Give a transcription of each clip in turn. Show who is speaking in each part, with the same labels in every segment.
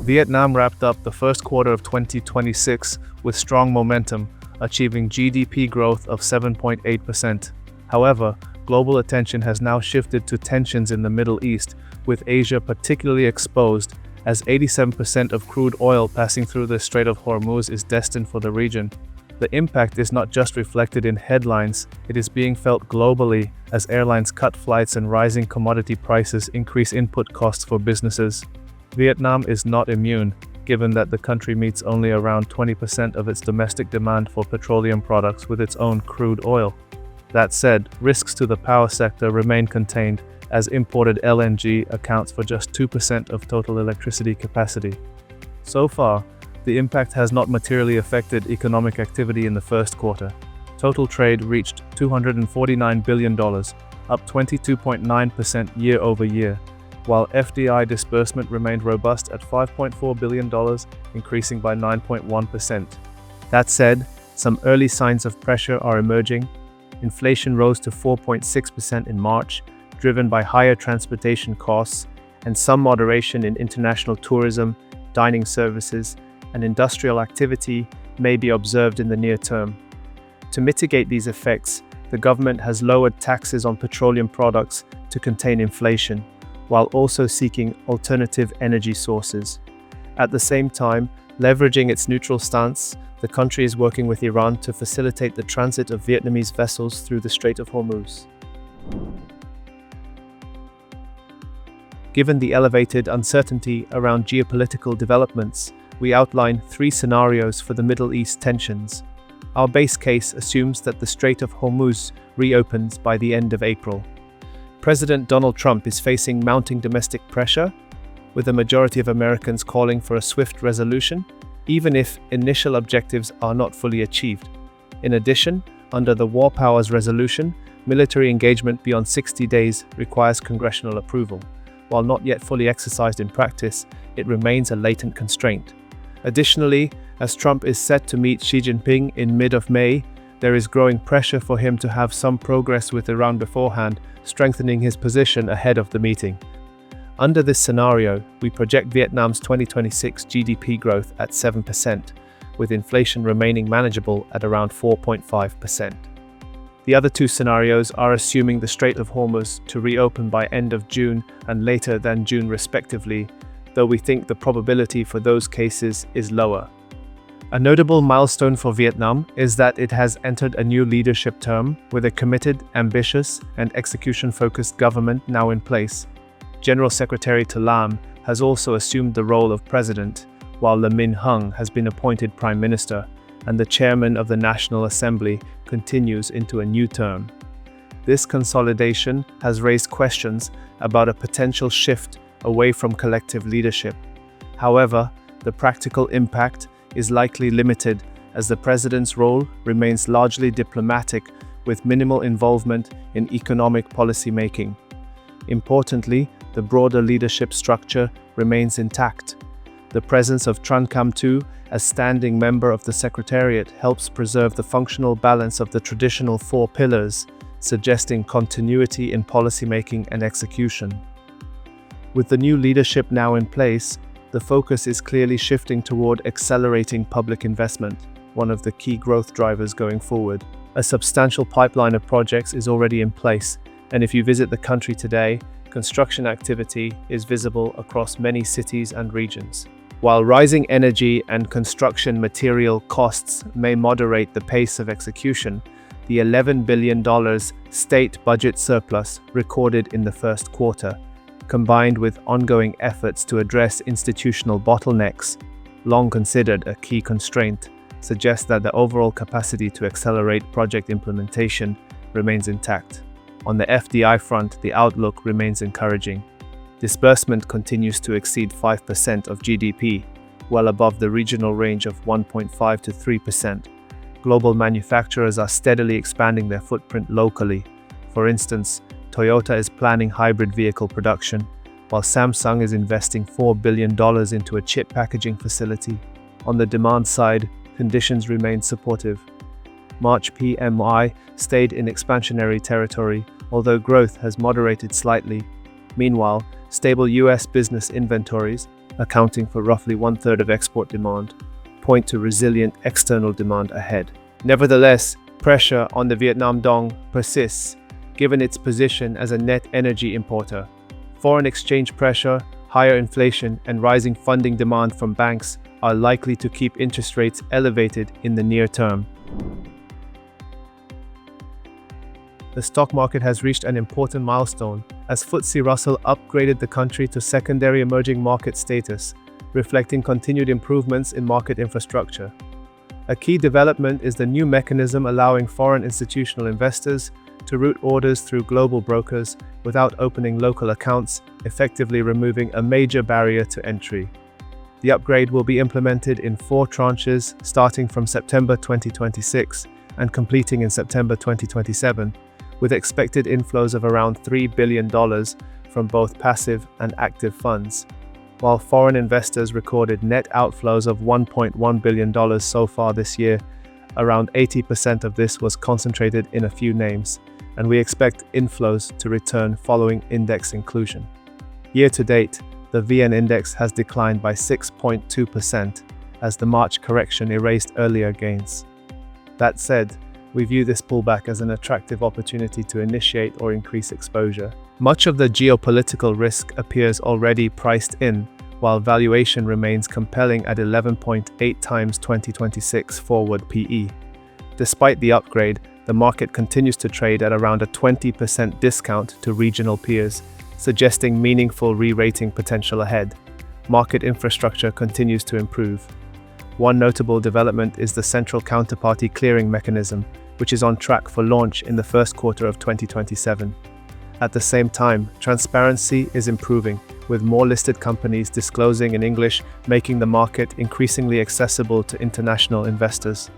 Speaker 1: Vietnam wrapped up the first quarter of 2026 with strong momentum, achieving GDP growth of 7.8%. However, global attention has now shifted to tensions in the Middle East, with Asia particularly exposed, as 87% of crude oil passing through the Strait of Hormuz is destined for the region. The impact is not just reflected in headlines, it is being felt globally as airlines cut flights and rising commodity prices increase input costs for businesses. Vietnam is not immune, given that the country meets only around 20% of its domestic demand for petroleum products with its own crude oil. That said, risks to the power sector remain contained, as imported LNG accounts for just 2% of total electricity capacity. So far, the impact has not materially affected economic activity in the first quarter. Total trade reached $249 billion, up 22.9% year-over-year, while FDI disbursement remained robust at $5.4 billion, increasing by 9.1%. That said, some early signs of pressure are emerging. Inflation rose to 4.6% in March, driven by higher transportation costs, and some moderation in international tourism, dining services, and industrial activity may be observed in the near term. To mitigate these effects, the government has lowered taxes on petroleum products to contain inflation, while also seeking alternative energy sources. At the same time, leveraging its neutral stance, the country is working with Iran to facilitate the transit of Vietnamese vessels through the Strait of Hormuz. Given the elevated uncertainty around geopolitical developments, we outline 3 scenarios for the Middle East tensions. Our base case assumes that the Strait of Hormuz reopens by the end of April. President Donald Trump is facing mounting domestic pressure, with a majority of Americans calling for a swift resolution, even if initial objectives are not fully achieved. In addition, under the War Powers Resolution, military engagement beyond 60 days requires congressional approval. While not yet fully exercised in practice, it remains a latent constraint. Additionally, as Trump is set to meet Xi Jinping in mid-May, there is growing pressure for him to have some progress with Iran beforehand, strengthening his position ahead of the meeting. Under this scenario, we project Vietnam's 2026 GDP growth at 7%, with inflation remaining manageable at around 4.5%. The other 2 scenarios are assuming the Strait of Hormuz to reopen by end of June and later than June respectively, though we think the probability for those cases is lower. A notable milestone for Vietnam is that it has entered a new leadership term with a committed, ambitious, and execution-focused government now in place. General Secretary To Lam has also assumed the role of president, while Le Minh Hung has been appointed prime minister, and the chairman of the National Assembly continues into a new term. This consolidation has raised questions about a potential shift away from collective leadership. However, the practical impact is likely limited, as the president's role remains largely diplomatic with minimal involvement in economic policy making. Importantly, the broader leadership structure remains intact. The presence of Tran Cam Tu as standing member of the Secretariat helps preserve the functional balance of the traditional 4 pillars, suggesting continuity in policymaking and execution. With the new leadership now in place, the focus is clearly shifting toward accelerating public investment, one of the key growth drivers going forward. A substantial pipeline of projects is already in place, and if you visit the country today, construction activity is visible across many cities and regions. While rising energy and construction material costs may moderate the pace of execution, the $11 billion state budget surplus recorded in the first quarter, combined with ongoing efforts to address institutional bottlenecks, long considered a key constraint, suggests that the overall capacity to accelerate project implementation remains intact. On the FDI front, the outlook remains encouraging. Disbursement continues to exceed 5% of GDP, well above the regional range of 1.5 to 3%. Global manufacturers are steadily expanding their footprint locally. For instance, Toyota is planning hybrid vehicle production, while Samsung is investing $4 billion into a chip packaging facility. On the demand side, conditions remain supportive. March PMI stayed in expansionary territory, although growth has moderated slightly. Meanwhile, stable US business inventories, accounting for roughly one-third of export demand, point to resilient external demand ahead. Nevertheless, pressure on the Vietnam dong persists, given its position as a net energy importer. Foreign exchange pressure, higher inflation, and rising funding demand from banks are likely to keep interest rates elevated in the near term. The stock market has reached an important milestone as FTSE Russell upgraded the country to secondary emerging market status, reflecting continued improvements in market infrastructure. A key development is the new mechanism allowing foreign institutional investors to route orders through global brokers without opening local accounts, effectively removing a major barrier to entry. The upgrade will be implemented in 4 tranches starting from September 2026 and completing in September 2027, with expected inflows of around $3 billion from both passive and active funds. While foreign investors recorded net outflows of $1.1 billion so far this year, around 80% of this was concentrated in a few names, and we expect inflows to return following index inclusion. Year to date, the VN index has declined by 6.2% as the March correction erased earlier gains. That said, we view this pullback as an attractive opportunity to initiate or increase exposure. Much of the geopolitical risk appears already priced in, while valuation remains compelling at 11.8 times 2026 forward PE. Despite the upgrade, the market continues to trade at around a 20% discount to regional peers, suggesting meaningful re-rating potential ahead. Market infrastructure continues to improve. One notable development is the central counterparty clearing mechanism, which is on track for launch in the first quarter of 2027. At the same time, transparency is improving, with more listed companies disclosing in English, making the market increasingly accessible to international investors.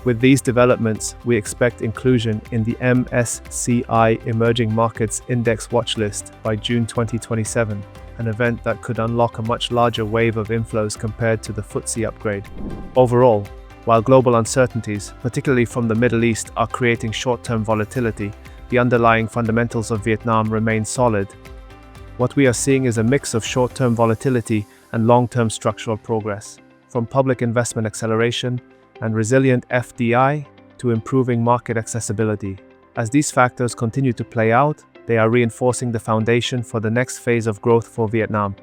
Speaker 1: With these developments, we expect inclusion in the MSCI Emerging Markets Index watchlist by June 2027, an event that could unlock a much larger wave of inflows compared to the FTSE upgrade. Overall, while global uncertainties, particularly from the Middle East, are creating short-term volatility, the underlying fundamentals of Vietnam remain solid. What we are seeing is a mix of short-term volatility and long-term structural progress, from public investment acceleration and resilient FDI to improving market accessibility. As these factors continue to play out, they are reinforcing the foundation for the next phase of growth for Vietnam.